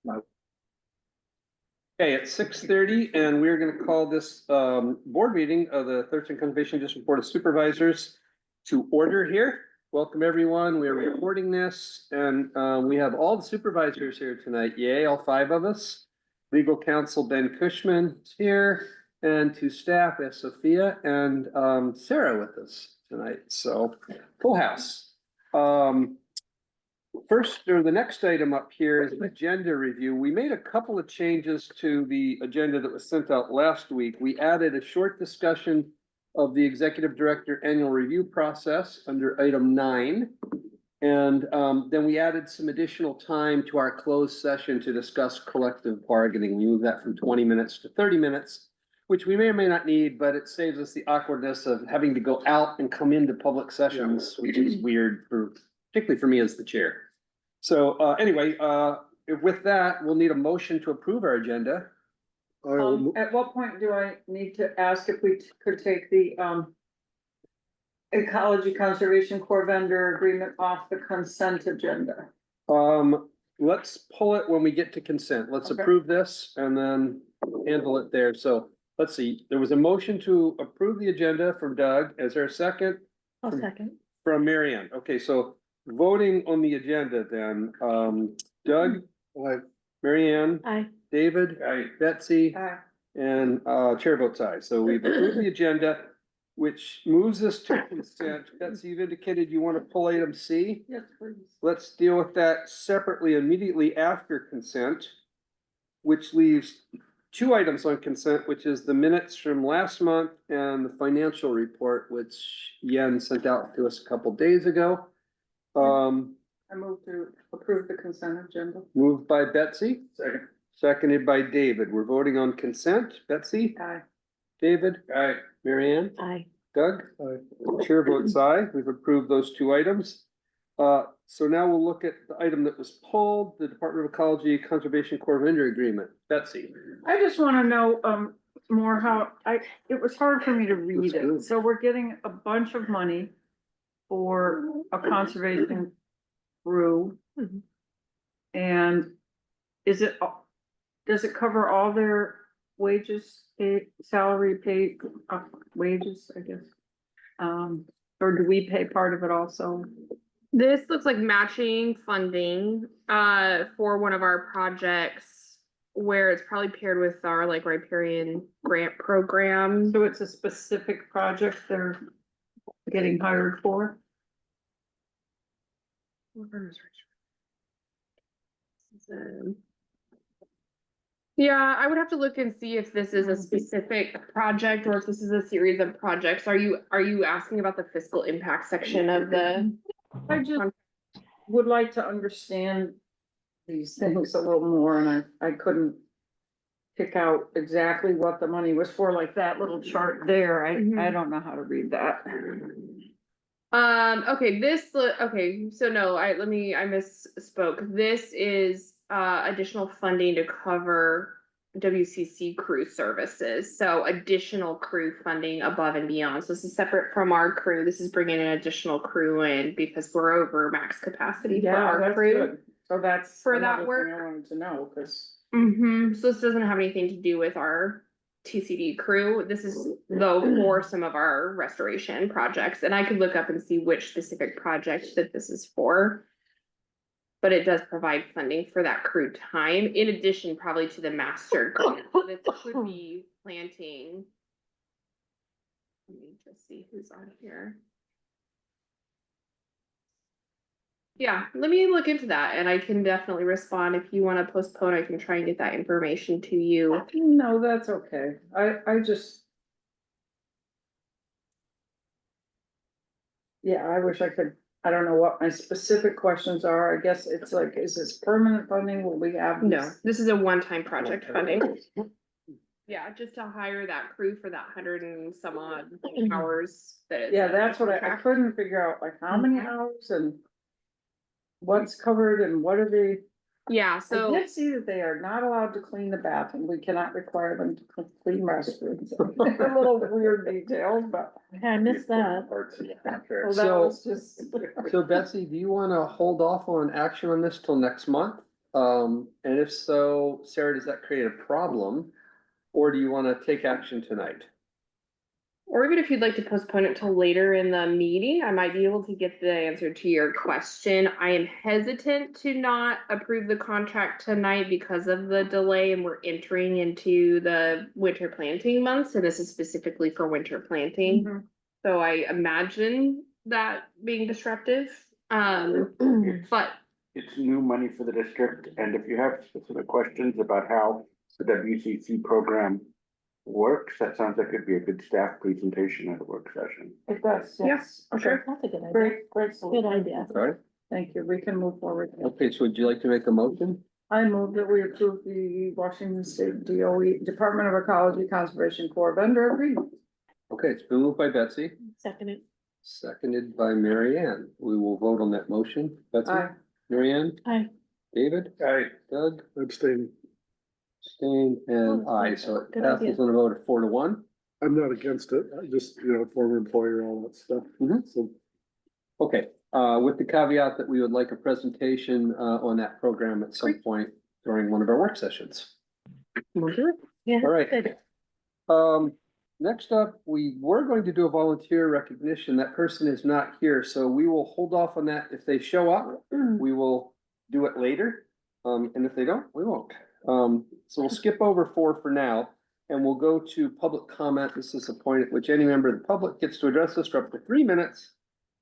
Okay, it's 6:30 and we're gonna call this board meeting of the Thurston Conservation District Board of Supervisors to order here. Welcome, everyone. We're recording this and we have all the supervisors here tonight. Yay, all 5 of us. Legal counsel Ben Cushman is here, and to staff is Sophia and Sarah with us tonight. So full house. First, or the next item up here is agenda review. We made a couple of changes to the agenda that was sent out last week. We added a short discussion of the executive director annual review process under item 9. And then we added some additional time to our closed session to discuss collective bargaining. We moved that from 20 minutes to 30 minutes, which we may or may not need, but it saves us the awkwardness of having to go out and come into public sessions, which is weird particularly for me as the chair. So anyway, with that, we'll need a motion to approve our agenda. At what point do I need to ask if we could take the Ecology Conservation Corps vendor agreement off the consent agenda? Let's pull it when we get to consent. Let's approve this and then handle it there. So let's see, there was a motion to approve the agenda from Doug. Is there a second? I'll second. From Mary Ann. Okay, so voting on the agenda then, Doug? Aye. Mary Ann? Aye. David? Aye. Betsy? Aye. And chair votes aye. So we've approved the agenda, which moves us to consent. Betsy, you've indicated you want to pull item C. Yes, please. Let's deal with that separately immediately after consent, which leaves 2 items on consent, which is the minutes from last month and the financial report, which Yen sent out to us a couple days ago. I move to approve the consent agenda. Moved by Betsy, Second. seconded by David. We're voting on consent. Betsy, Aye. David, Aye. Mary Ann, Aye. Doug. Chair votes aye. We've approved those 2 items. So now we'll look at the item that was pulled, the Department of Ecology Conservation Corps vendor agreement. Betsy. I just wanna know, more how, it was hard for me to read That's good. it. So we're getting a bunch of money for a conservation crew. Mhm. And does it cover all their wages, salary, pay, wages, I guess? Or do we pay part of it also? This looks like matching funding for one of our projects where it's probably paired with our like riparian grant program. So it's a specific project they're getting hired for? Yeah, I would have to look and see if this is a specific project or if this is a series of projects. Are you asking about the fiscal impact section of the? I just would like to understand these things a little more, and I couldn't pick out exactly what the money was for, like that little chart there. I don't know how to read that. Okay, so no, I misspoke. This is additional funding to cover WCC crew services. So additional crew funding above and beyond. So this is separate from our crew. This is bringing an additional crew in because we're over max capacity for our That's crew. good. So that's For that another work. thing I wanted to know, because So this doesn't have anything to do with our TCD crew. This is though for some of our restoration projects, and I could look up and see which specific project that this is for. But it does provide funding for that crew time, in addition probably to the master grant. So this could be planting. Let me just see who's on here. Yeah, let me look into that and I can definitely respond. If you want to postpone, I can try and get that information to you. no, that's okay. I just. Yeah, I wish I could, I don't know what my specific questions are. I guess it's like, is this permanent funding? Will we have? No, this is a one-time project funding. Yeah, just to hire that crew for that 100 and some odd hours that it's. Yeah, that's what I contract. couldn't figure out, like how many hours and. What's covered and what are they? Yeah, I so. did see that they are not allowed to clean the bathroom. We cannot require them to clean restrooms. A little weird details, but. Yeah, I missed that. Parts of the contract. Well, that So- was just. So Betsy, do you want to hold off on action on this till next month? And if so, Sarah, does that create a problem? Or do you want to take action tonight? Or even if you'd like to postpone it till later in the meeting, I might be able to get the answer to your question. I am hesitant to not approve the contract tonight because of the delay and we're entering into the winter planting months, and this is specifically for winter planting. Mhm. So I imagine that being disruptive, but It's new money for the district, and if you have specific questions about how the WCC program works, that sounds like it'd be a good staff presentation at a work session. It does, yes. Okay, sure. That's a good idea. great, great. Good solution. idea. All right, Thank you. We can move forward. okay, so would you like to make a motion? I move that we approve the Washington State DOE, Department of Ecology Conservation Corps vendor agreement. Okay, it's been moved by Betsy, Second it. seconded by Mary Ann. We will vote on that motion. Betsy? Aye. Mary Ann? Aye. David? Aye. Doug? Abstain. Abstain and Oh, aye, so it good passes idea. on a vote of 4-1. I'm not against it. I just, former employer, all that stuff. Mhm. So Okay, with the caveat that we would like a presentation, on that program at some point during one of our work sessions. Yeah. All right. Good. Next up, we were going to do a volunteer recognition. That person is not here, so we will hold off on that. If they show up, we will do it later. And if they don't, we won't. So we'll skip over 4 for now, and we'll go to public comment. This is a point at which any member of the public gets to address us for up to 3 minutes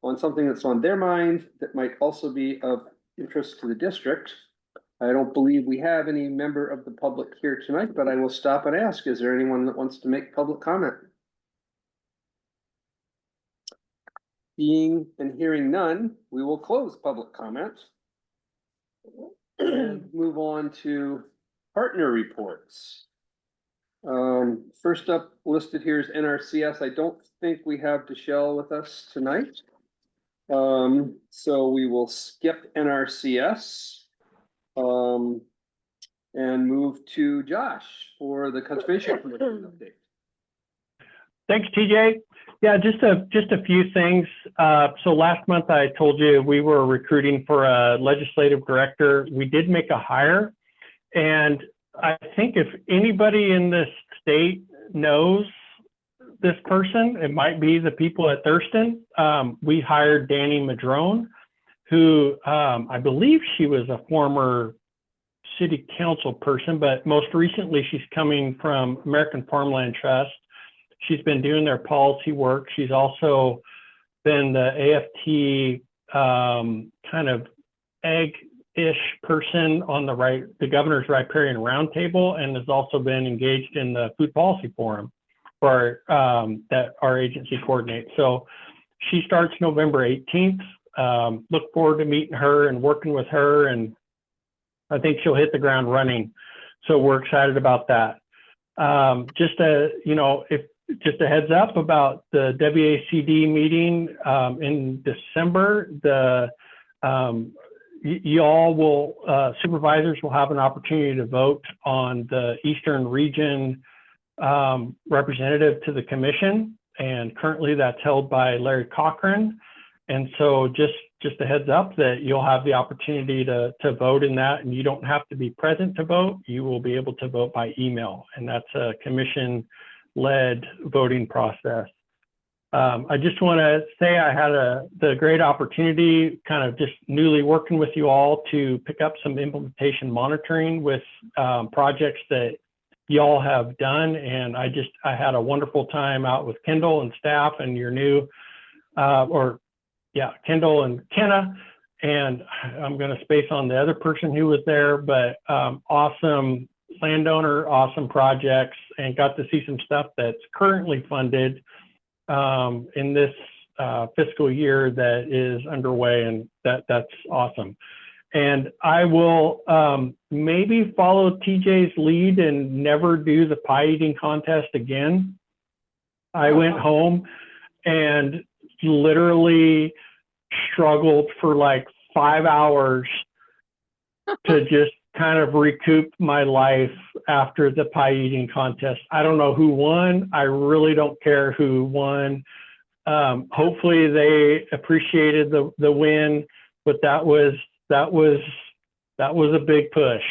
on something that's on their mind that might also be of interest to the district. I don't believe we have any member of the public here tonight, but I will stop and ask, is there anyone that wants to make public comment? Seeing and hearing none, we will close public comment. And move on to partner reports. First up listed here is NRCS. I don't think we have Deshelle with us tonight. So we will skip NRCS. And move to Josh for the Conservation Commission update. Thanks, TJ. Yeah, just a few things. So last month I told you we were recruiting for a legislative director. We did make a hire, and I think if anybody in this state knows this person, it might be the people at Thurston. We hired Danny Madrone, who I believe she was a former city council person, but most recently she's coming from American Farmland Trust. She's been doing their policy work. She's also been the AFT kind of egg-ish person on the governor's riparian roundtable, and has also been engaged in the food policy forum for that our agency coordinates. So she starts November 18th. Look forward to meeting her and working with her, and I think she'll hit the ground running. So we're excited about that. Just a heads up about the WACD meeting in December. Y'all will, supervisors will have an opportunity to vote on the Eastern Region representative to the commission. And currently that's held by Larry Cochran. And so just a heads up that you'll have the opportunity to vote in that, and you don't have to be present to vote. You will be able to vote by email, and that's a commission-led voting process. I just want to say I had the great opportunity, kind of just newly working with you all, to pick up some implementation monitoring with projects that y'all have done, and I had a wonderful time out with Kendall and staff and your new Kendall and Kenna, and I'm going to space on the other person who was there, but awesome landowner, awesome projects, and got to see some stuff that's currently funded in this fiscal year that is underway, and that's awesome. And I will maybe follow TJ's lead and never do the pie eating contest again. I went home and literally struggled for like 5 hours to just kind of recoup my life after the pie eating contest. I don't know who won. I really don't care who won. Hopefully they appreciated the win, but that was That was a big push.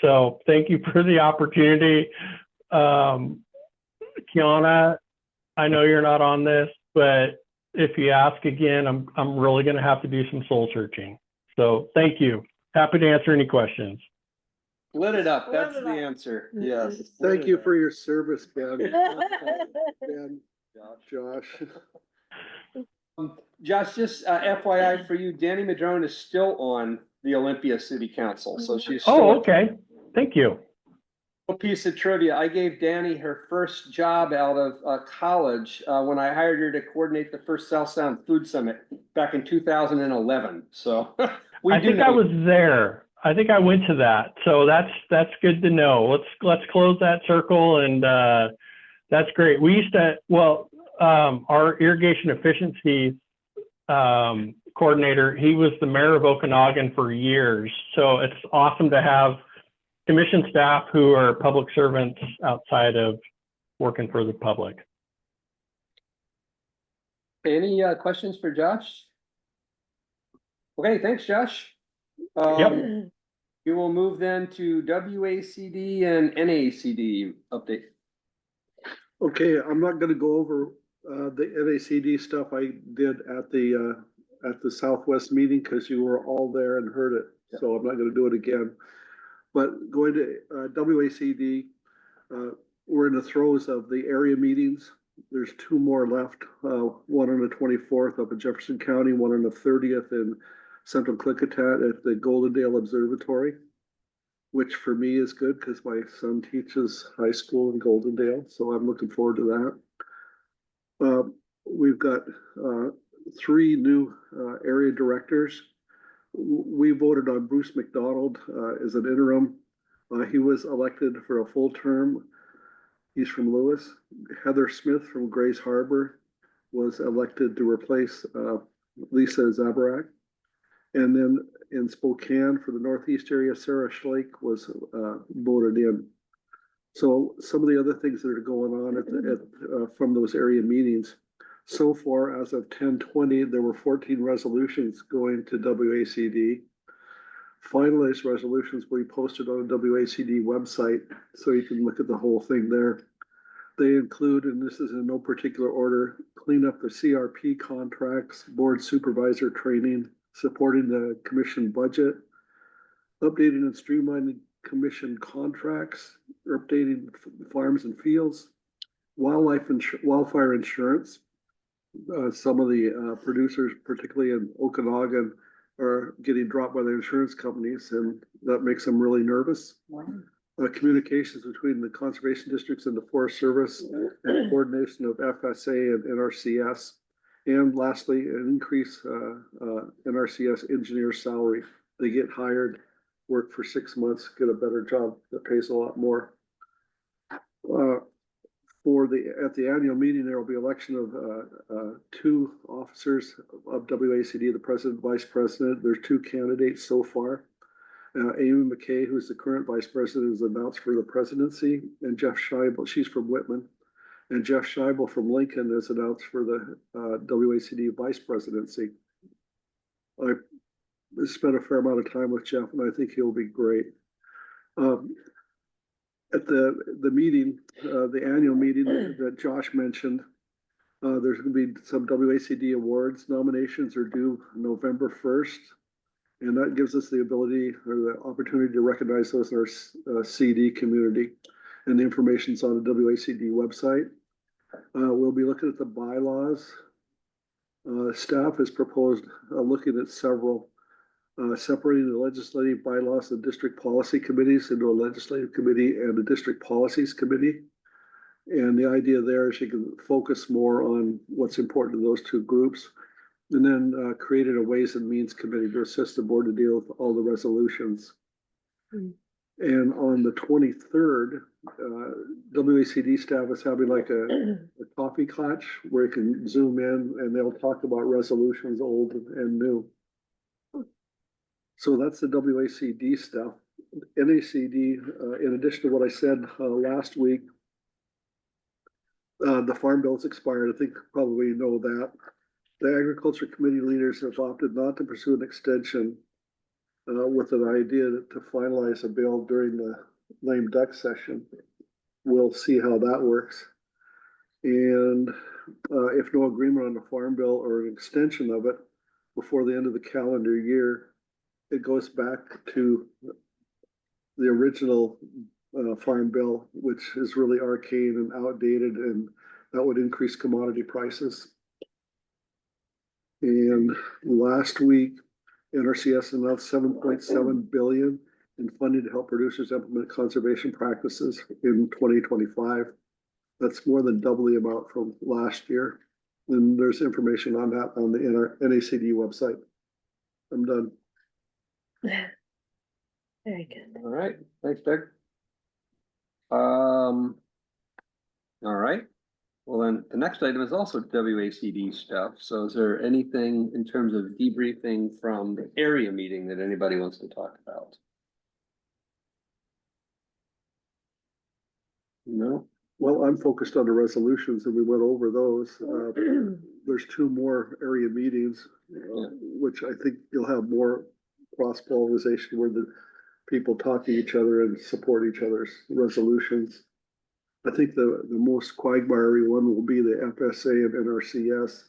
So thank you for the opportunity. Kiana, I know you're not on this, but if you ask again, I'm really going to have to do some soul searching. So thank you. Happy to answer any questions. Lit it up, that's Lit it the up. answer, yes. Thank you for your service, Ben. Ben, Josh. Josh, just FYI for you, Danny Madrone is still on the Olympia City Council, so she's still. Oh, okay. Thank you. A piece of trivia, I gave Danny her first job out of college when I hired her to coordinate the first South Sound Food Summit back in 2011, so. I think I was there. I think I went to that. So that's good to know. Let's close that circle, and that's great. We used to, well, our irrigation efficiency coordinator, he was the mayor of Okanagan for years. So it's awesome to have commission staff who are public servants outside of working for the public. Any questions for Josh? Okay, thanks, Josh. Yep. We will move then to WACD and NACD update. Okay, I'm not gonna go over the NACD stuff I did at the Southwest meeting, because you were all there and heard it, so I'm not gonna do it again. But going to WACD, we're in the throes of the area meetings. There's two more left, one on the 24th up in Jefferson County, one on the 30th in Central Klickitat at the Goldendale Observatory, which for me is good because my son teaches high school in Goldendale, so I'm looking forward to that. We've got 3 new area directors. We voted on Bruce McDonald as an interim. He was elected for a full term. He's from Lewis. Heather Smith from Grays Harbor was elected to replace Lisa Zabarak. And then in Spokane for the Northeast area, Sarah Schlake was voted in. So some of the other things that are going on from those area meetings, so far as of 10/20, there were 14 resolutions going to WACD. Finalized resolutions will be posted on the WACD website, so you can look at the whole thing there. They include, and this is in no particular order, clean up the CRP contracts, board supervisor training, supporting the commission budget, updating and streamlining commission contracts, updating farms and fields, wildfire insurance. Some of the producers, particularly in Okanagan, are getting dropped by the insurance companies, and that makes them really nervous. Wow. Communications between the conservation districts and the Forest Service, and coordination of FSA and NRCS. And lastly, an increase NRCS engineer salary. They get hired, work for 6 months, get a better job that pays a lot more. At the annual meeting, there will be election of 2 officers of WACD, the president, vice president. There's 2 candidates so far. Amy McKay, who's the current vice president, is announced for the presidency, and Jeff Scheibel, she's from Whitman, and Jeff Scheibel from Lincoln is announced for the WACD vice presidency. I spent a fair amount of time with Jeff, and I think he'll be great. At the meeting, the annual meeting that Josh mentioned, there's going to be some WACD awards. Nominations are due November 1st. And that gives us the ability or the opportunity to recognize those in our CD community. And the information's on the WACD website. We'll be looking at the bylaws. Staff has proposed looking at several, separating the legislative bylaws and district policy committees into a legislative committee and a district policies committee. And the idea there is you can focus more on what's important to those 2 groups. And then created a Ways and Means Committee to assist the board to deal with all the resolutions. And on the 23rd, WACD staff is having like a coffee clutch where you can zoom in and they'll talk about resolutions, old and new. So that's the WACD stuff. NACD, in addition to what I said last week, the farm bill's expired. I think probably you know that. The agriculture committee leaders have opted not to pursue an extension with an idea to finalize a bill during the lame duck session. We'll see how that works. And if no agreement on the farm bill or an extension of it before the end of the calendar year, it goes back to the original farm bill, which is really arcane and outdated, and that would increase commodity prices. And last week, NRCS announced 7.7 billion in funding to help producers implement conservation practices in 2025. That's more than double the amount from last year. And there's information on that on the NACD website. I'm done. Very good. All right, thanks, Doug. All right, well, then the next item is also WACD stuff. So is there anything in terms of debriefing from the area meeting that anybody wants to talk about? No? Well, I'm focused on the resolutions and we went over those. There's two more area meetings, which I think you'll have more cross polarization where the people talk to each other and support each other's resolutions. I think the most quagmiry one will be the FSA and NRCS.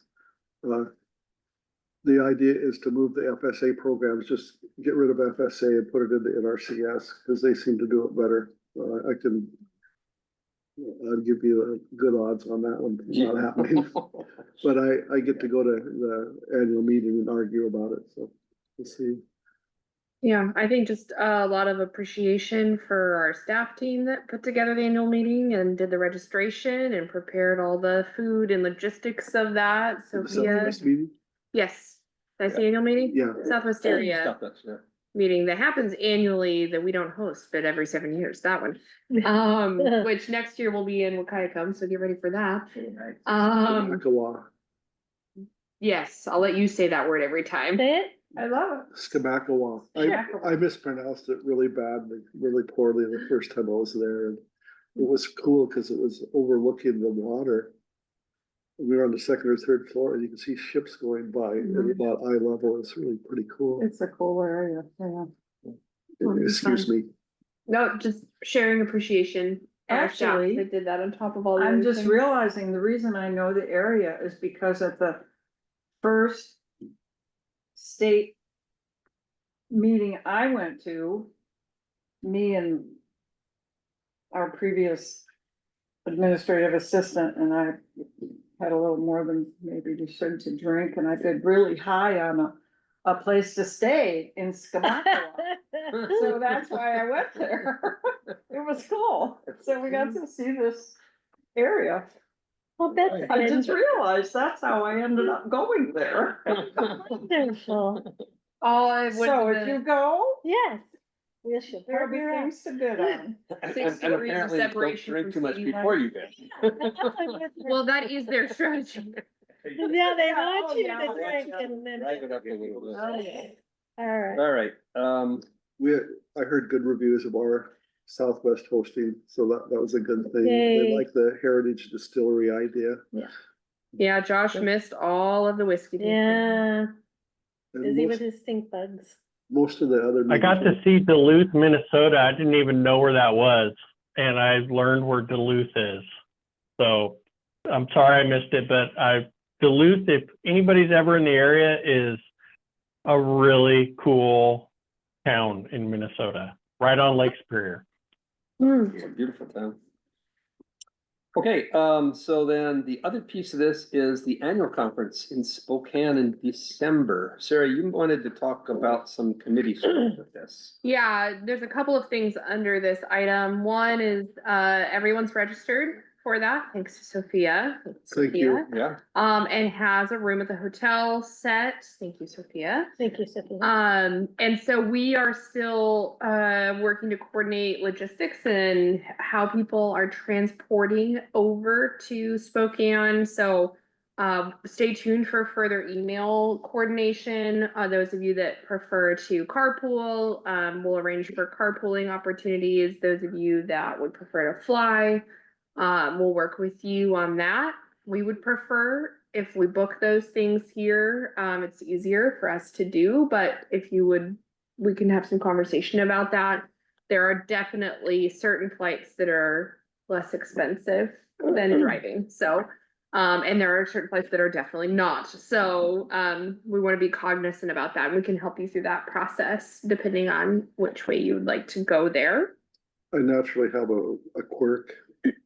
The idea is to move the FSA programs, just get rid of FSA and put it into NRCS because they seem to do it better. I'd give you good odds on that one not happening. But I get to go to the annual meeting and argue about it, so we'll see. Yeah, I think just a lot of appreciation for our staff team that put together the annual meeting and did the registration and prepared all the food and logistics of that. The Sophia, Southwest meeting? yes, did I say annual meeting? Yeah. Southwest area Stuff that's, yeah. meeting that happens annually that we don't host, but every 7 years, that one. Which next year will be in Wakayakum, so get ready for that. Skamakowa. Yes, I'll let you say that word every time. Say it. I love it. Skamakowa. I mispronounced it really badly, really poorly the first time I was there. And it was cool because it was overlooking the water. We were on the second or third floor and you can see ships going by at about eye level. It's really pretty cool. It's a cool area, yeah. Excuse me. No, just sharing appreciation. Our staff Actually, that did that on top of all the I'm other just things. realizing the reason I know the area is because at the first state meeting I went to, me and our previous administrative assistant and I had a little more than maybe we should to drink, and I did really high on a place to stay in Skamakowa. So that's why I went there. It was cool. So we got to see this area. Well, that's I just realized that's how I ended up going there. wonderful. Oh, I would. So if you go, Yes. We should there'll be partner up. things to bid on. 6 And degrees of apparently don't separation drink too from much city before line. you get. Well, that is their strategy. Yeah, they want Oh, you yeah, to drink yeah. and then. Drive it up a little bit. Oh, yeah. All right. All right, I heard good reviews of our Southwest hosting, so that was a good thing. Yay. They like the heritage distillery idea. Yeah, Josh missed all of the whiskey. tasting. Yeah, And busy with his stink bugs. most of the other. I got meetings to see Duluth, Minnesota. I didn't even know where that was. And I learned where Duluth is. So I'm sorry I missed it, but Duluth, if anybody's ever in the area, is a really cool town in Minnesota, right on Lake Superior. it's a beautiful town. Okay, so then the other piece of this is the annual conference in Spokane in December. Sarah, you wanted to talk about some committee stuff with this. Yeah, there's a couple of things under this item. One is everyone's registered for that, thanks to Sophia. Thank you. Yeah. And has a room at the hotel set. Thank you, Sophia. Thank you, Sophia. And so we are still working to coordinate logistics and how people are transporting over to Spokane. So stay tuned for further email coordination. Those of you that prefer to carpool, we'll arrange for carpooling opportunities. Those of you that would prefer to fly, we'll work with you on that. We would prefer if we book those things here, it's easier for us to do, but if you would we can have some conversation about that. There are definitely certain flights that are less expensive than driving, so. And there are certain flights that are definitely not, so, we wanna be cognizant about that, and we can help you through that process, depending on which way you would like to go there. I naturally have a quirk.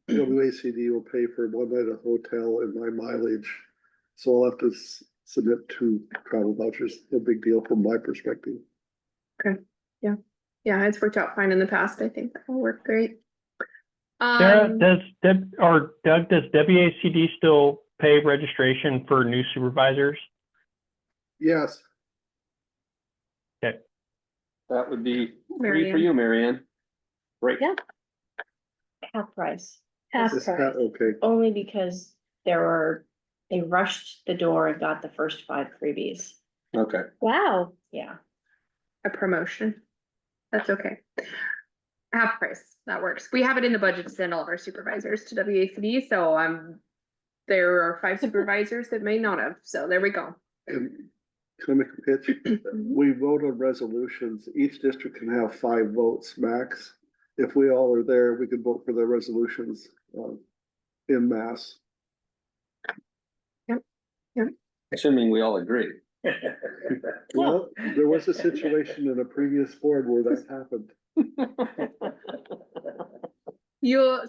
WACD will pay for 1 night at a hotel and my mileage. So I'll have to submit 2 travel vouchers, no big deal from my perspective. Yeah, it's worked out fine in the past, I think that will work great. Sarah, does Doug, does WACD still pay registration for new supervisors? Yes, That would be free for Marianne. you, Marianne. Great. Yeah. Half price, Half is that price. okay? only because they rushed the door and got the first 5 freebies. Okay. Wow. Yeah. A promotion. That's okay. Half price, that works. We have it in the budget to send all of our supervisors to WACD, so there are 5 supervisors that may not have, so there we go. And can I make a pitch? We vote on resolutions. Each district can have 5 votes max. If we all are there, we could vote for the resolutions in mass. Assuming we all agree. Well, there was a situation in a previous board where that happened.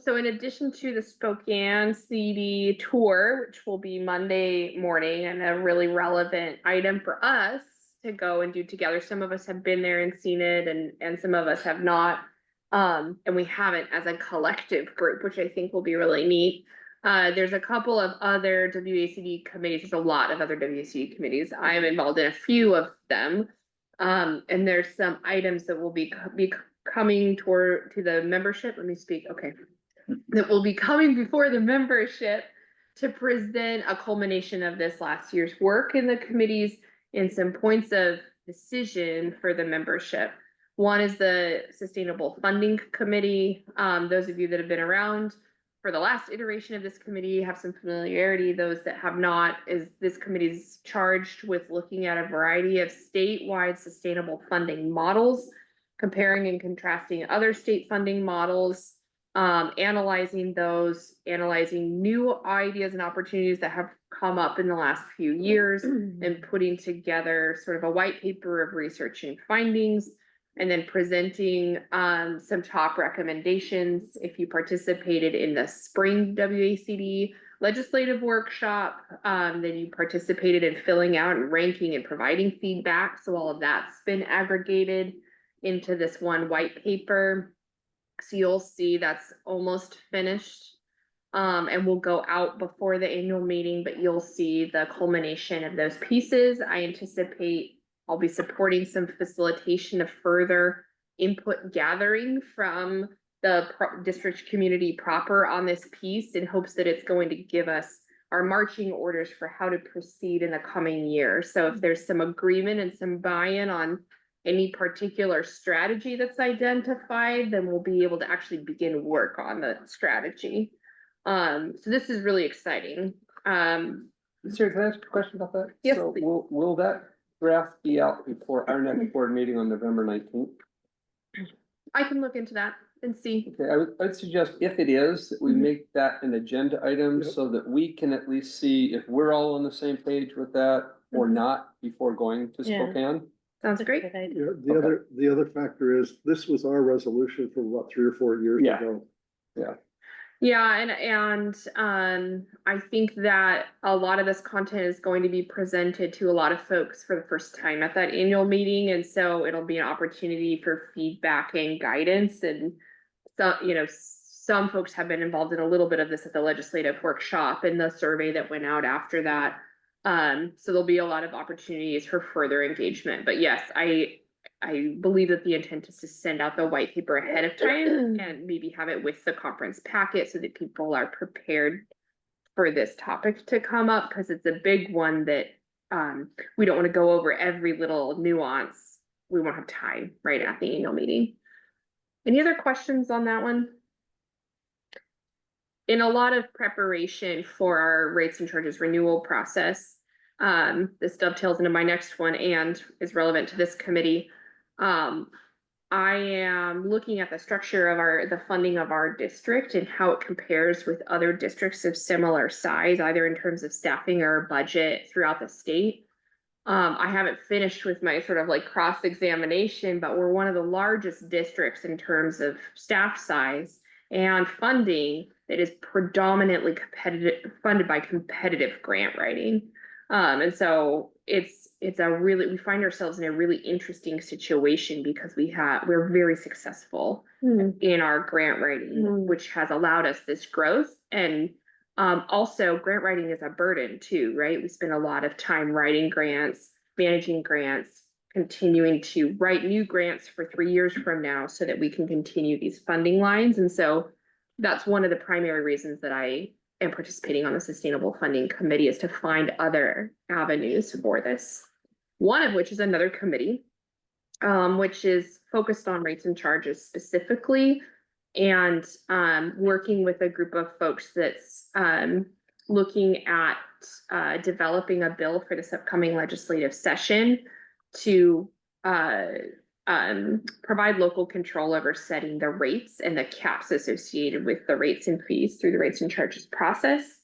So in addition to the Spokane CD tour, which will be Monday morning and a really relevant item for us to go and do together. Some of us have been there and seen it and some of us have not. And we haven't as a collective group, which I think will be really neat. There's a couple of other WACD committees. There's a lot of other WACD committees. I'm involved in a few of them. And there's some items that will be coming to the membership. Let me speak. Okay. That will be coming before the membership to present a culmination of this last year's work in the committees and some points of decision for the membership. One is the Sustainable Funding Committee. Those of you that have been around for the last iteration of this committee have some familiarity. Those that have not, is this committee is charged with looking at a variety of statewide sustainable funding models, comparing and contrasting other state funding models, analyzing those, analyzing new ideas and opportunities that have come up in the last few years, and putting together sort of a white paper of research and findings, and then presenting some top recommendations. If you participated in the spring WACD legislative workshop, then you participated in filling out and ranking and providing feedback. So all of that's been aggregated into this one white paper. So you'll see that's almost finished. And will go out before the annual meeting, but you'll see the culmination of those pieces. I anticipate I'll be supporting some facilitation of further input gathering from the district community proper on this piece in hopes that it's going to give us our marching orders for how to proceed in the coming year. So if there's some agreement and some buy-in on any particular strategy that's identified, then we'll be able to actually begin work on the strategy. So this is really exciting. Sir, can I ask a question about that? Yes, So please. will that draft be out before our next board meeting on November 19th? I can look into that and see. Okay, I'd suggest if it is, that we make that an agenda item Yep. so that we can at least see if we're all on the same page with that or not before going to Yeah. Spokane. Sounds great. Good idea. Yeah, the other factor is, this was our resolution from about 3 or 4 years Yeah. ago. Yeah, and I think that a lot of this content is going to be presented to a lot of folks for the first time at that annual meeting, and so it'll be an opportunity for feedback and guidance. And so, some folks have been involved in a little bit of this at the legislative workshop and the survey that went out after that. So there'll be a lot of opportunities for further engagement. But yes, I believe that the intent is to send out the white paper ahead of time and maybe have it with the conference packet so that people are prepared for this topic to come up, because it's a big one that we don't want to go over every little nuance. We won't have time right at the annual meeting. Any other questions on that one? In a lot of preparation for our rates and charges renewal process, this dovetails into my next one and is relevant to this committee. I am looking at the structure of the funding of our district and how it compares with other districts of similar size, either in terms of staffing or budget throughout the state. I haven't finished with my sort of like cross-examination, but we're one of the largest districts in terms of staff size and funding that is predominantly competitive, funded by competitive grant writing. And so we find ourselves in a really interesting situation because we're very successful in our grant writing, which has allowed us this growth. And also grant writing is a burden too, right? We spend a lot of time writing grants, managing grants, continuing to write new grants for 3 years from now so that we can continue these funding lines. And so that's one of the primary reasons that I am participating on the Sustainable Funding Committee, is to find other avenues for this. One of which is another committee, which is focused on rates and charges specifically, and working with a group of folks that's looking at developing a bill for this upcoming legislative session to provide local control over setting the rates and the caps associated with the rates and fees through the rates and charges process.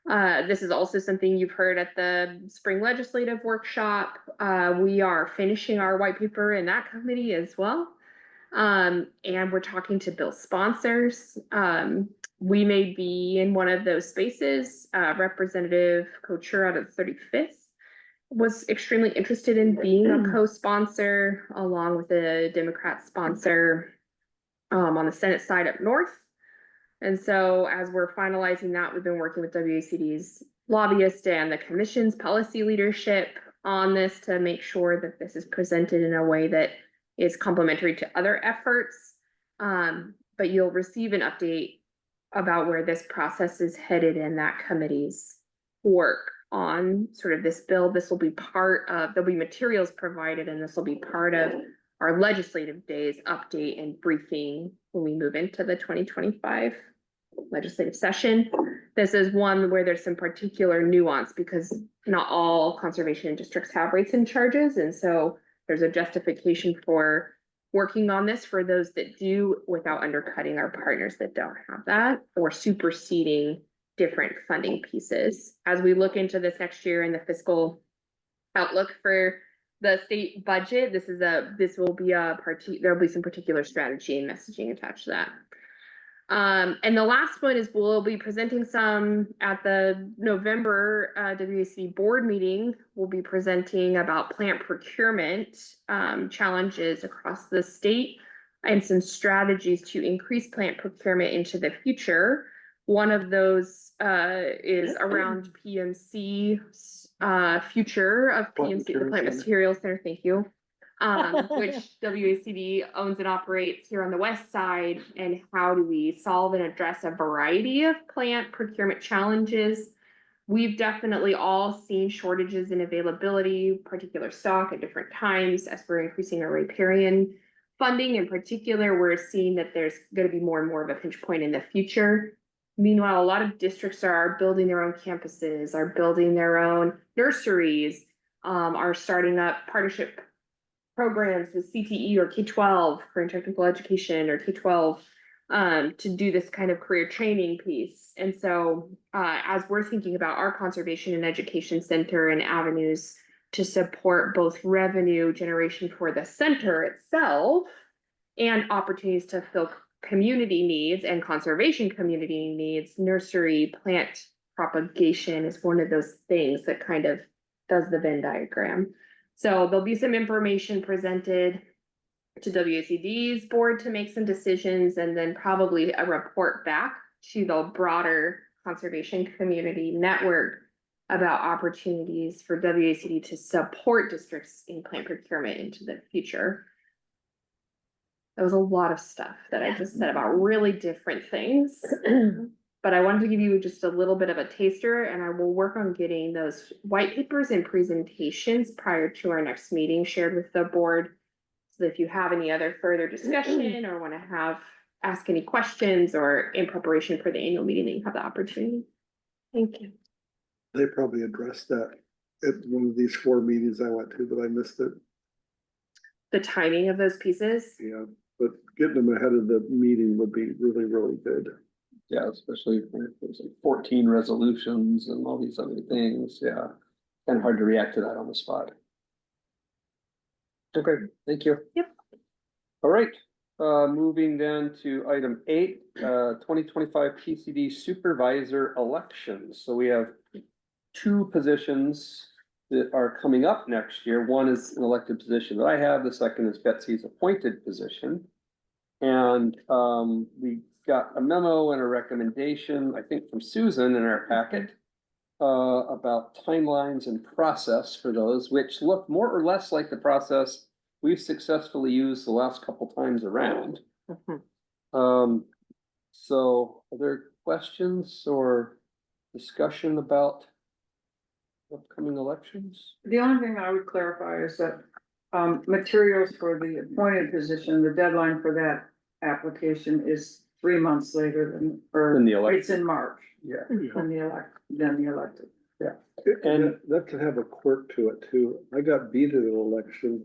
This is also something you've heard at the spring legislative workshop. We are finishing our white paper in that committee as well. And we're talking to bill sponsors. We may be in one of those spaces. Representative Couture out of 35th was extremely interested in being a co-sponsor along with a Democrat sponsor on the Senate side up north. And so as we're finalizing that, we've been working with WACD's lobbyist and the commission's policy leadership on this to make sure that this is presented in a way that is complementary to other efforts. But you'll receive an update about where this process is headed in that committee's work on sort of this bill. This will be part of, there'll be materials provided, and this will be part of our legislative days update and briefing when we move into the 2025 legislative session. This is one where there's some particular nuance because not all conservation districts have rates and charges. And so there's a justification for working on this for those that do without undercutting our partners that don't have that, or superseding different funding pieces. As we look into this next year and the fiscal outlook for the state budget, there'll be some particular strategy and messaging attached to that. And the last one is we'll be presenting some at the November WAC board meeting. We'll be presenting about plant procurement challenges across the state and some strategies to increase plant procurement into the future. One of those is around PMC, future of PMC, the Plant Materials Center, thank you. Which WACD owns and operates here on the west side, and how do we solve and address a variety of plant procurement challenges. We've definitely all seen shortages in availability, particular stock at different times as we're increasing our riparian funding. In particular, we're seeing that there's going to be more and more of a pinch point in the future. Meanwhile, a lot of districts are building their own campuses, are building their own nurseries, are starting up partnership programs with CTE or K-12 for technical education, or K-12 to do this kind of career training piece. And so as we're thinking about our conservation and education center and avenues to support both revenue generation for the center itself and opportunities to fill community needs and conservation community needs, nursery plant propagation is one of those things that kind of does the Venn diagram. So there'll be some information presented to WACD's board to make some decisions, and then probably a report back to the broader conservation community network about opportunities for WACD to support districts in plant procurement into the future. That was a lot of stuff that I just said about really different things. But I wanted to give you just a little bit of a taster, and I will work on getting those white papers and presentations prior to our next meeting shared with the board. So if you have any other further discussion or want to ask any questions, or in preparation for the annual meeting, that you have the opportunity. Thank you. They probably addressed that at one of these 4 meetings I went to, but I missed it. the timing of those pieces. Yeah, but getting them ahead of the meeting would be really, really good. Yeah, especially if there's like 14 resolutions and all these other things, yeah. Kind of hard to react to that on the spot. Okay, thank you. Yep. All right, moving then to item 8, 2025 TCD supervisor elections. So we have 2 positions that are coming up next year. One is an elected position that I have, the second is Betsy's appointed position. And we got a memo and a recommendation, I think from Susan in our packet, about timelines and process for those, which look more or less like the process we've successfully used the last couple times around. So are there questions or discussion about upcoming elections? The only thing I would clarify is that, materials for the appointed position, the deadline for that application is 3 months later than, or Than the election. it's in March, Yeah. than the elected. And that could have a quirk to it too. I got beat in an election.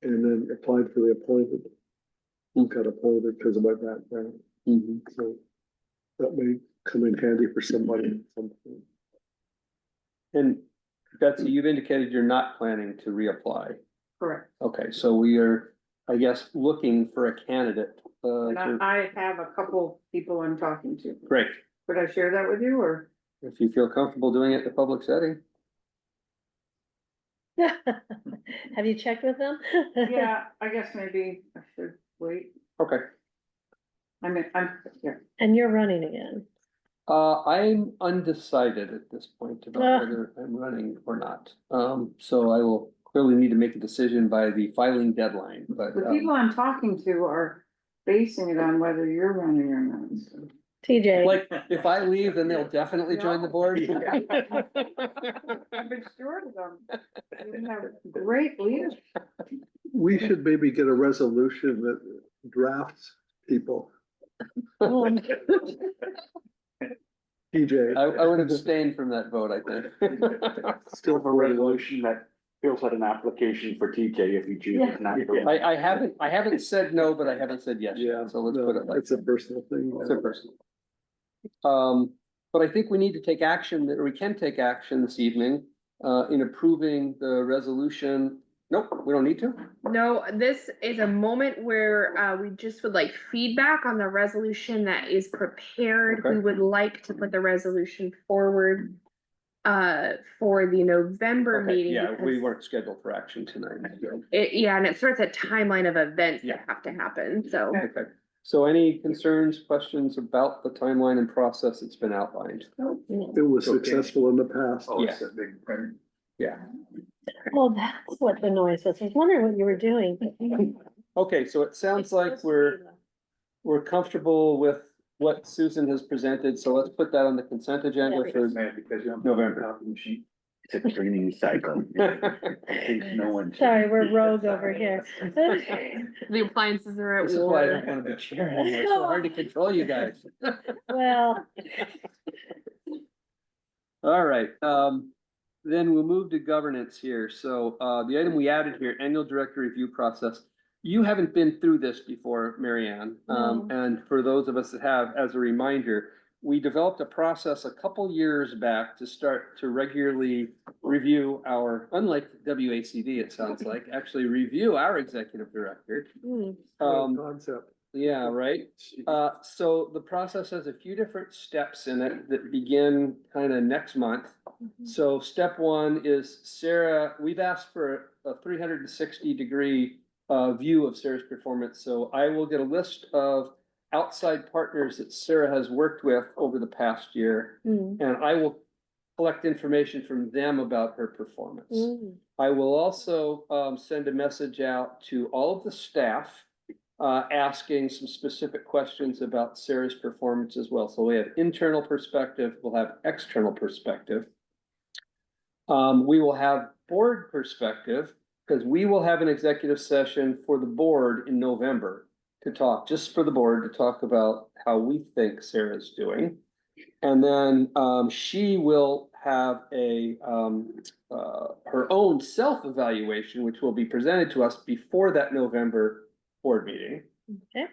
And then applied for the appointed. Got appointed because of my background, so that may come in handy for somebody at some point. And Betsy, you've indicated you're not planning to reapply. Correct. Okay, so we are, I guess, looking for a candidate. And To- I have a couple people I'm talking to. Great, Could I share that with you, or? if you feel comfortable doing it in a public setting. Have you checked with them? Yeah, I guess maybe I should wait. Okay, Yeah. And you're running again. I'm undecided at this point about Ah. whether I'm running or not. So I will clearly need to make a decision by the filing deadline, but, The people I'm talking to are basing it on whether you're running or not. So. TJ. like, if I leave, then they'll definitely join the board. I've been sure of them. You have great leadership. We should maybe get a resolution that drafts people. TJ. I would abstain from that vote, I think. Still have a resolution that fills out an application for TJ if he chooses not to. I haven't said no, but I haven't said yes. Yeah, So let's put it like. it's a personal thing. It's a personal. But I think we need to take action, or we can take action this evening, in approving the resolution. Nope, we don't need to. No, this is a moment where we just would like feedback on the resolution that is prepared. Okay. We would like to put the resolution forward for the November Okay, meeting. yeah, we because weren't scheduled for action tonight. So. yeah, and it starts a timeline of events Yeah. that have to happen, so. Okay, so any concerns, questions about the timeline and process that's been outlined? It was successful in the past. Oh, it's a big print. Yeah. Well, that's what the noise was. I was wondering what you were doing. Okay, so it sounds like we're comfortable with what Susan has presented, so let's put that on the consent agenda for Because you have November. It's a training cycle. No one. Sorry, we're rogue over here. The appliances are at This is why I don't war. want to be chair anymore. It's so hard to control you guys. Well, All right, then we'll move to governance here. So, the item we added here, annual director review process. You haven't been through this before, Mary Ann. No. And for those of us that have, as a reminder, we developed a process a couple years back to start to regularly review our, unlike WACD, it sounds like, actually review our executive director. hmm, Concept. Yeah, right. So the process has a few different steps in it that begin kind of next month. So step 1 is Sarah, we've asked for a 360-degree view of Sarah's performance. So I will get a list of outside partners that Sarah has worked with over the past year, hmm, and I will collect information from them about her performance. hmm. I will also send a message out to all of the staff asking some specific questions about Sarah's performance as well. So we have internal perspective, we'll have external perspective. We will have board perspective, because we will have an executive session for the board in November to talk, just for the board, to talk about how we think Sarah's doing. And then she will have her own self-evaluation, which will be presented to us before that November board meeting. Okay.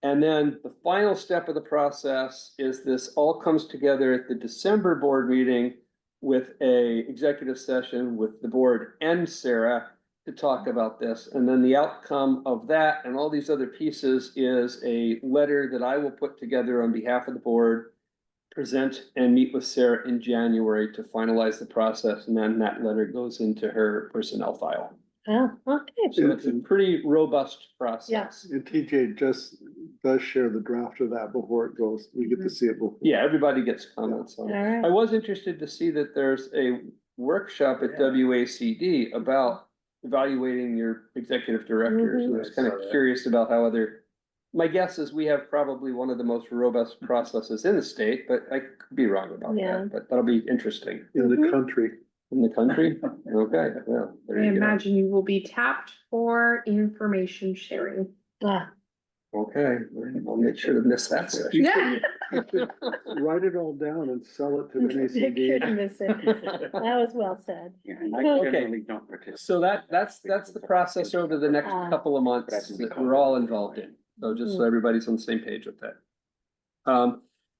And then the final step of the process is this all comes together at the December board meeting with a executive session with the board and Sarah to talk about this. And then the outcome of that and all these other pieces is a letter that I will put together on behalf of the board, present and meet with Sarah in January to finalize the process. And then that letter goes into her personnel file. Oh, okay. So it's a pretty robust process. And TJ just does share the draft of that before it goes. We get to see it before. Yeah, everybody gets comments on All it. right. I was interested to see that there's a workshop at WACD about evaluating your executive directors. And I was kind of curious about how my guess is we have probably one of the most robust processes in the state, but I could be wrong about Yeah. that, but that'll be interesting. In the country. In the country? Okay, well, there I you go. imagine you will be tapped for information sharing. Ah, Okay, I'll make sure to miss that session. Yeah. Write it all down and sell it to you NACD. couldn't miss it. That was well said. Yeah, I Okay. generally don't participate. So that's the process over the next couple of months that we're all involved in. So just so everybody's on the same page with that.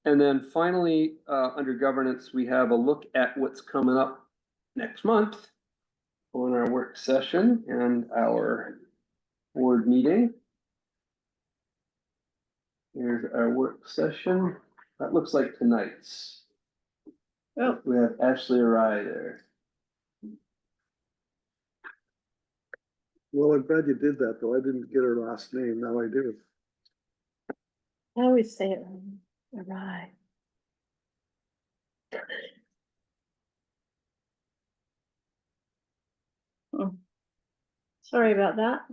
And then finally, under governance, we have a look at what's coming up next month on our work session and our board meeting. Here's our work session. That looks like tonight's. Oh. We have Ashley Rye there. Well, I'm glad you did that, though. I didn't get her last name. Now I do. I always say it wrong. Awry. Sorry about that.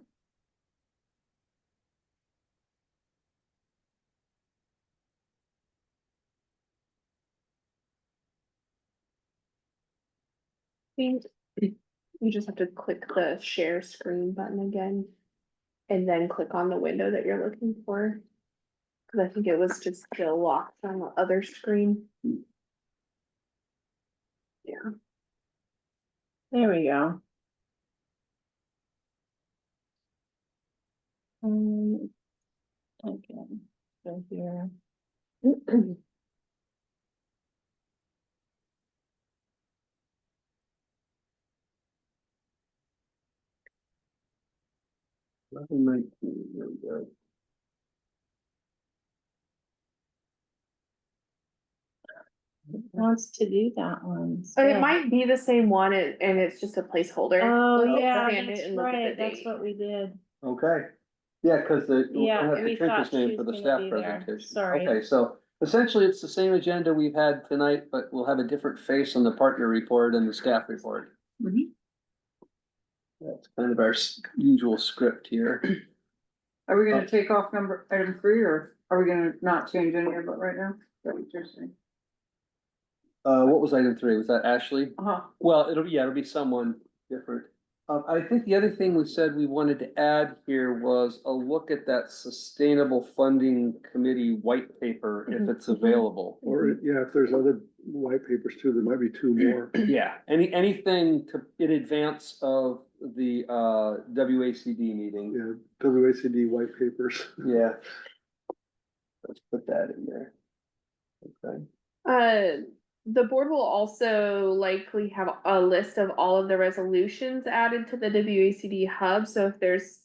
You just have to click the share screen button again. And then click on the window that you're looking for. Cause I think it was just still locked on the other screen. Yeah. There we go. Okay, so here. There we go. Wants to do that one. So it might be the same one and it's just a placeholder. Oh, Let's yeah, expand it that's and look at the right, that's date. what we did. Okay, yeah, cause the, we'll Yeah, have we Katrina's thought name she for the was staff gonna be there. presentation. Sorry. Okay, so essentially it's the same agenda we've had tonight, but we'll have a different face on the partner report and the staff report. Mhm. That's kind of our usual script here. Are we gonna take off item 3 or are we gonna not change any of it right now? Is that what you're saying? What was item 3? Was that Ashley? Well, it'll be someone different. I think the other thing we said we wanted to add here was a look at that sustainable funding committee white paper if it's available. Or, yeah, if there's other white papers too, there might be 2 more. Yeah, anything in advance of the WACD meeting. Yeah, WACD white papers. Yeah. Let's put that in there. Okay. The board will also likely have a list of all of the resolutions added to the WACD hub, so if there's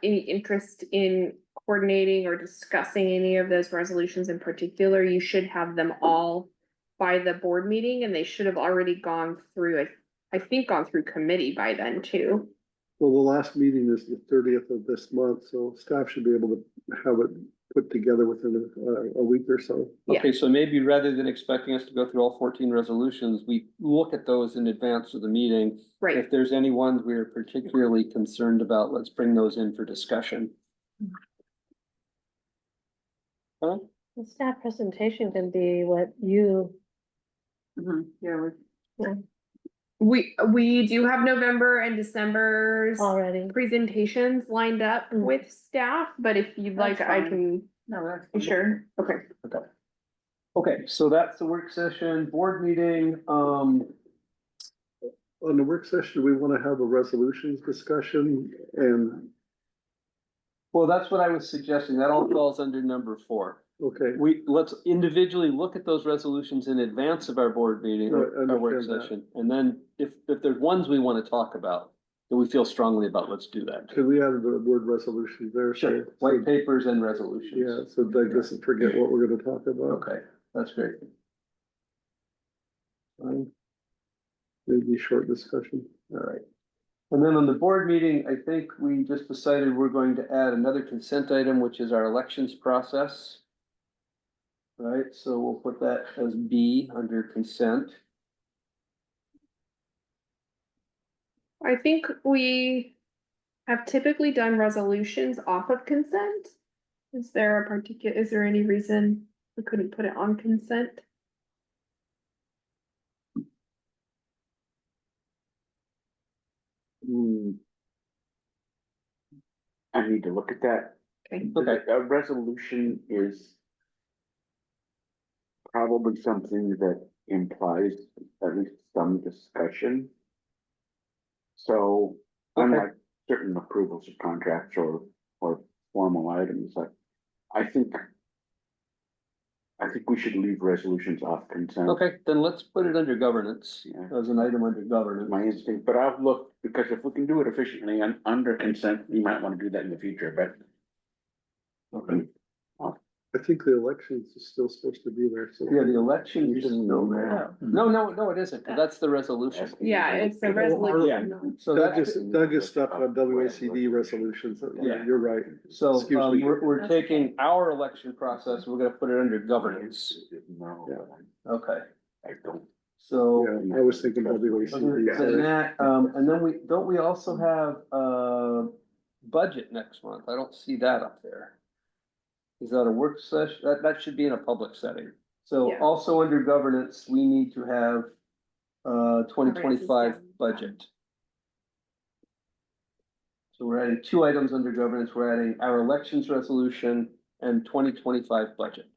any interest in coordinating or discussing any of those resolutions in particular, you should have them all by the board meeting, and they should have already gone through, I think gone through committee by then too. Well, the last meeting is the 30th of this month, so staff should be able to have it put together within a week or so. Yeah. Okay, so maybe rather than expecting us to go through all 14 resolutions, we look at those in advance of the meeting. Right. If there's any ones we're particularly concerned about, let's bring those in for discussion. Huh? The staff presentation can be what you, Yeah, We do have November and December's already. presentations lined up Mm. with staff, but if you'd like, That's I fine. can, no, that's. you sure? Okay. Okay, so that's the work session, board meeting, On the work session, we wanna have a resolutions discussion and, well, that's what I was suggesting. That all falls under number 4. okay, Let's individually look at those resolutions in advance of our board meeting, Right, I our work understand that. session. And then if there's ones we want to talk about, that we feel strongly about, let's do that. could we add the word resolution there? Sure, So- white papers and resolutions. Yeah, so Doug doesn't forget what we're gonna talk about. Okay, that's great. Fine. Maybe short discussion. All right. And then on the board meeting, I think we just decided we're going to add another consent item, which is our elections process. Right, so we'll put that as B under consent. I think we have typically done resolutions off of consent. Is there any reason we couldn't put it on consent? Hmm. I need to look at that. Okay. Okay. A resolution is probably something that implies at least some discussion. So Okay. unlike certain approvals of contracts or formal items, I think we should leave resolutions off consent. Okay, then let's put it under governance, Yeah. as an item under governance. My instinct, but I'll look, because if we can do it efficiently and under consent, we might want to do that in the future, but. Okay. I think the elections is still supposed to be there, so. Yeah, the election is Just still no. there. No, it isn't, 'cause that's the resolution. Yeah, it's the Yeah. resolution. So Doug that's, is stuck on WACD resolutions. Yeah. You're right. so, Excuse me. we're That's taking our election process, we're gonna put it under governance. No, Okay, I don't. so. Yeah, I was thinking Other WACD. than sorry. that, and then don't we also have, budget next month? I don't see that up there. Is that a work session? That should be in a public setting. So Yeah. also under governance, we need to have, 2025 budget. So we're adding 2 items under governance. We're adding our elections resolution and 2025 budget.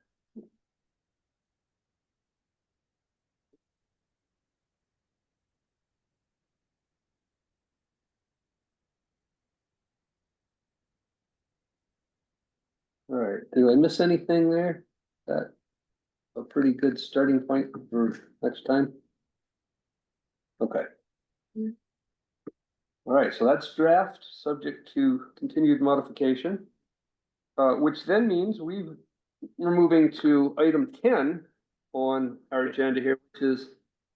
All right, did I miss anything there? That a pretty good starting point for next time? Okay. Mm. All right, so that's draft, subject to continued modification. Which then means we're moving to item 10 on our agenda here, which is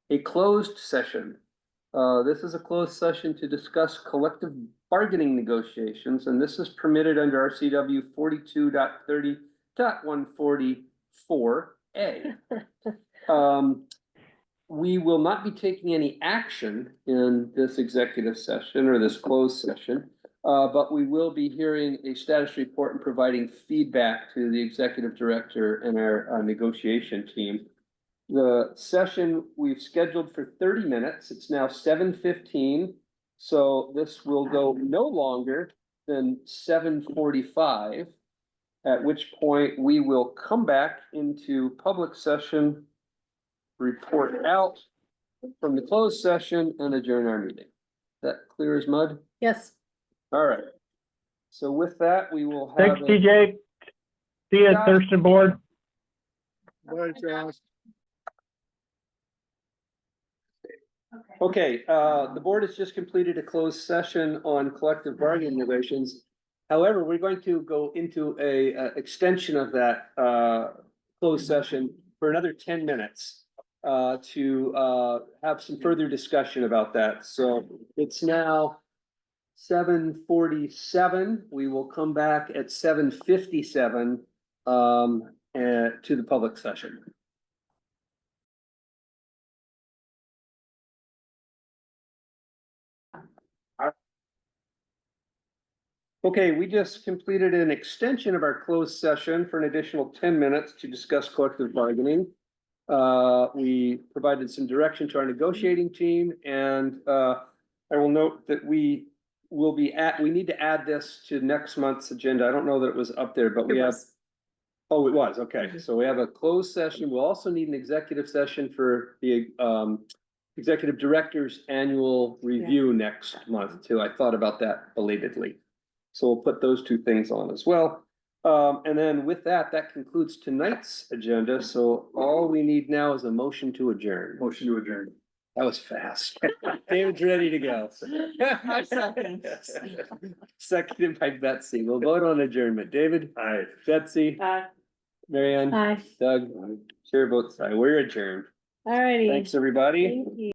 a closed session. This is a closed session to discuss collective bargaining negotiations, and this is permitted under RCW 42.30.144A. We will not be taking any action in this executive session or this closed session, but we will be hearing a status report and providing feedback to the executive director and our negotiation team. The session we've scheduled for 30 minutes. It's now 7:15. So this will go no longer than 7:45, at which point we will come back into public session, report out from the closed session and adjourn our meeting. That clear as mud? Yes. All right. So with that, we will have. Thanks, TJ. See you at Thurston board. Bye, Josh. Okay, the board has just completed a closed session on collective bargaining relations. However, we're going to go into a extension of that closed session for another 10 minutes to have some further discussion about that. So it's now 7:47. We will come back at 7:57 to the public session. Okay, we just completed an extension of our closed session for an additional 10 minutes to discuss collective bargaining. We provided some direction to our negotiating team, and I will note that we need to add this to next month's agenda. I don't know that it was up there, but we have Oh, it was, okay, so we have a closed session, we'll also need an executive session for the, executive director's annual review next month too, I thought about that belatedly. So we'll put those two things on as well. And then with that, that concludes tonight's agenda, so all we need now is a motion to adjourn. Motion to adjourn. That was fast. David's ready to go. Seconded by Betsy. We'll vote on adjournment. David? Aye. Betsy? Mary Ann? Hi, Doug? Chair votes aye. We're adjourned. alrighty. Thanks, everybody. Thank you.